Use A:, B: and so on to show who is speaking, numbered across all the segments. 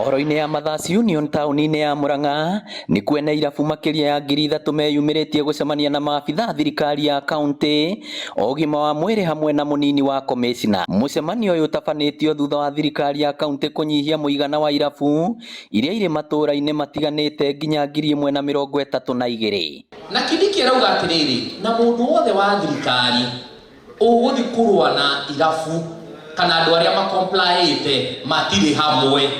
A: Mohoro-inĩ ya Mathasi Union taũni-inĩ ya Murang'a nĩ kwene irabu makĩria ya 3,000 meyumĩrĩtie gũcemania na maabitha thirikari ya kaunti ũgima wa mwĩrĩ hamwe na mũnini wa komishina. Mũcemanio ũyũ ũtabanĩtio thutha wa thirikari ya kaunti kũnyihia mũigana wa irabu iria irĩ matũũra-inĩ matiganĩte nginya 132.
B: Na kĩndĩ kĩrauga atĩrĩrĩ, na mũndũ wothe wa thirikari ũgũthi kũrũa na irabu kana andũ arĩa makomplaĩte matirĩ hamwe.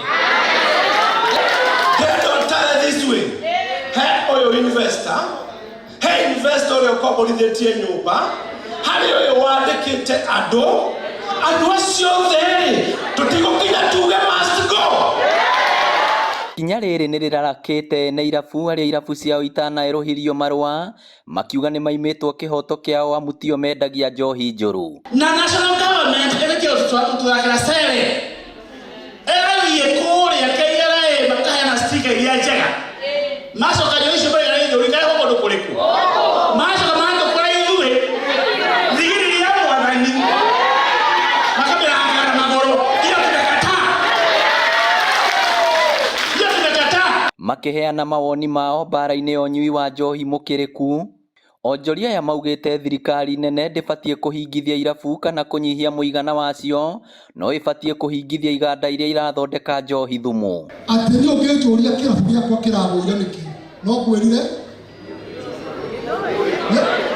C: He investor ũrĩa ũkomborithĩtie nyũmba harĩ ũyũ wandĩkĩte andũ acio othe tũtigũkinya tuge must go.
A: Kinya rĩrĩ nĩ rĩrarakĩte na irabu arĩa irabu ciao itanaerũhirio marũa makiuga nĩ maimĩtwo kĩhoto kĩao amu tio mendagia njohi njũru.
C: Na national government ĩrĩkĩo tũrakĩra cere ĩrathiĩ kũrĩa KRA makaheana sticker iria njega macoka njohi icio maigana ithũri kaĩ ũndũ kũrĩkũ macoka mandũkũra ithuĩ thigiriri ya mwathani makamĩrangara magũrũ iyo tumekataa.
A: Makiheana mawoni mao mbara-inĩ ya ũnyui wa njohi mũkĩrĩku. Onjoria aya maugĩte thirikari nene ndĩbatiĩ kũhingithia irabu kana kũnyihia mũigana wacio, no ĩbatiĩ kũhingithia iganda iria irathondeka njohi thumu.
D: Atĩ nĩ ũngĩnjũria kĩrabu gĩakwa kĩragũire nĩkĩ? No ngwĩrire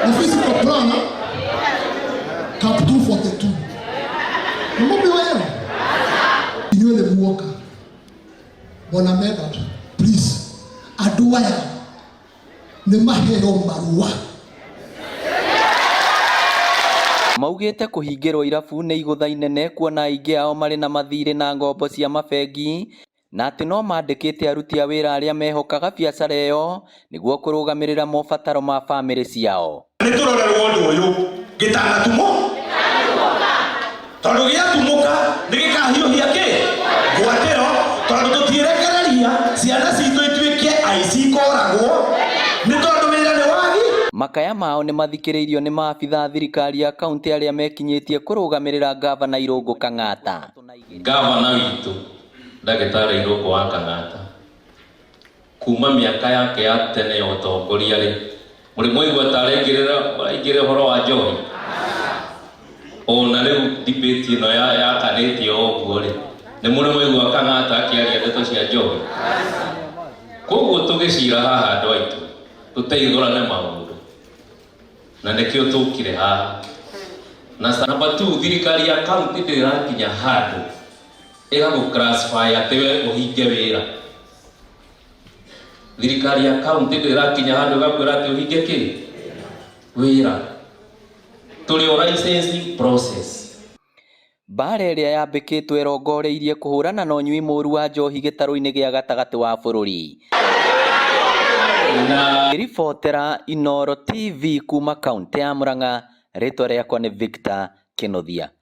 D: the physical plan cap 242 mũmĩoyo inyuĩ nĩ muoka bona method please andũ aya nĩ maheo marũa.
A: Maugĩte kũhingĩrwo irabu nĩ igũtha inene kuona aingĩ ao marĩ na mathirĩ na ngombo cia mabengi na atĩ no mandĩkĩte aruti a wĩra arĩa mehokaga biacara ĩyo nĩguo kũrũgamĩrĩra mabataro ma bamĩrĩ ciao.
C: Nĩ tũrorerwo ũndũ ũyũ gĩtanatumwo tondũ gĩatumũka nĩ gĩkahiũhia kĩ ngwatĩro tondũ tũtirekereria ciana citũ ituĩke aici koragwo nĩ tondũ wĩra nĩ wagi.
A: Makaya mao nĩ mathikĩrĩirio nĩ maabitha thirikari ya kaunti arĩa mekinyĩtie kũrũgamĩrĩra gavana Irũngũ Kang'ata.
B: Gavana witũ ndagĩtarĩ Irũngũ wa Kang'ata kuma mĩaka yake ya tene ya ũtongoria rĩ mũrĩ mwaigua ta aingĩre ũhoro wa njohi ona rĩu debate ĩno yakanĩtio ũguo rĩ nĩ mũrĩ mwaigua Kang'ata akĩaria ndeto cia njohi. Koguo tũgĩcira haha andũ aitũ tũteithũrane maũndũ na nĩkĩo tũkire haha. Na namba 2 thirikari ya kaunti ndĩrakinya handũ ĩgagũclassify atĩ we ũhinge wĩra. Thirikari ya kaunti ndĩrakinya handũ ĩgakwĩra atĩ ũhinge kĩ wĩra. Tũrĩ o licensing process.
A: Mbara ĩrĩa yambĩkĩtwo ĩrongoreirie kũhũrana na ũnyui mũũru wa njohi gĩtarũ-inĩ gĩa gatagatĩ wa bũrũri. Ribotera Inooro TV kuma kaunti ya Murang'a, rĩtwa rĩakwa nĩ Victor Kĩnothia.